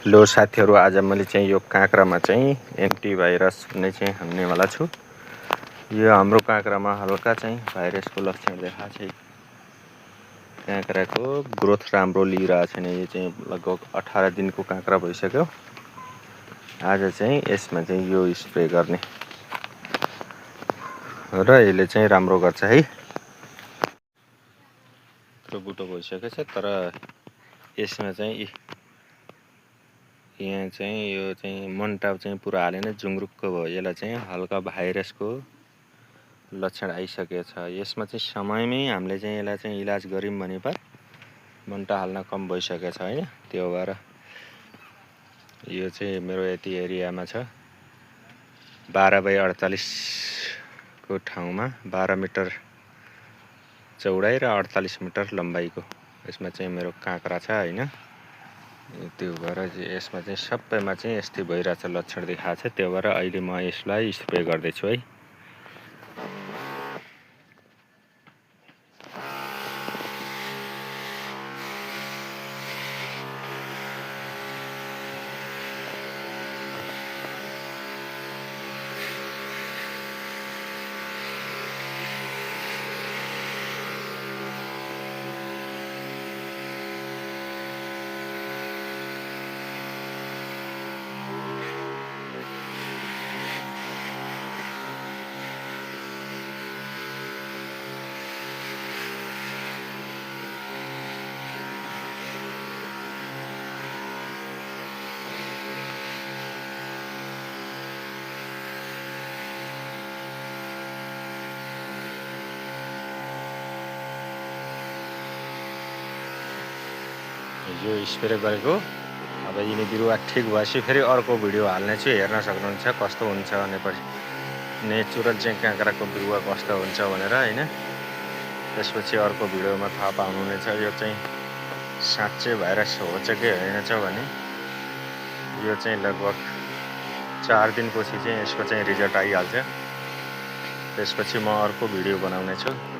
लो साथीहरु, आज मैले चाहिँ यो काँक्रामा चाहिँ एन्टिभाइरस भन्ने चाहिँ हाल्नेवाला छु। यो हाम्रो काँक्रामा हल्का चाहिँ भाइरसको लक्षण देखाएको छ। काँक्राको ग्रोथ राम्रो लिइरहेको छैन। यो चाहिँ लगभग 18 दिनको काँक्रा भइसक्यो। आज चाहिँ यसमा चाहिँ यो स्प्रे गर्ने र यसले चाहिँ राम्रो गर्छ है। त्यो बुटो भइसकेको छ, तर यसमा चाहिँ यहाँ चाहिँ यो चाहिँ मनटाप चाहिँ पुरा हालेन, जुङ्रुक्क भयो। यसलाई चाहिँ हल्का भाइरसको लक्षण आइसकेको छ। यसमा चाहिँ समयमै हामीले चाहिँ यसलाई चाहिँ इलाज गर्यौं भने पा मनटा हाल्न कम भइसकेको छ हैन। त्यो भएर यो चाहिँ मेरो यति एरियामा छ। 12x48 को ठाउँमा 12 मिटर चौडाइ र 48 मिटर लम्बाइको यसमा चाहिँ मेरो काँक्रा छ हैन। त्यो भएर यसमा चाहिँ सबैमा चाहिँ यस्तै भइरहेछ, लक्षण देखाएको छ। त्यो भएर अहिले म यसलाई स्प्रे गर्दै छु है। यो स्प्रे गरेको अब यिनी बिरुवा ठिक भएपछि फेरि अर्को भिडियो हाल्ने छु, हेर्न सक्नुहुन्छ कस्तो हुन्छ भनेपछि नेचुरल चाहिँ काँक्राको बिरुवा कस्तो हुन्छ भनेर हैन। त्यसपछि अर्को भिडियोमा थाहा पाउनुहुनेछ यो चाहिँ साँच्चै भाइरस हो चाहिँ के होइन छ भने। यो चाहिँ लगभग 4 दिनपछि चाहिँ यसको चाहिँ रिजल्ट आइहाल्छ। त्यसपछि म अर्को भिडियो बनाउने छु।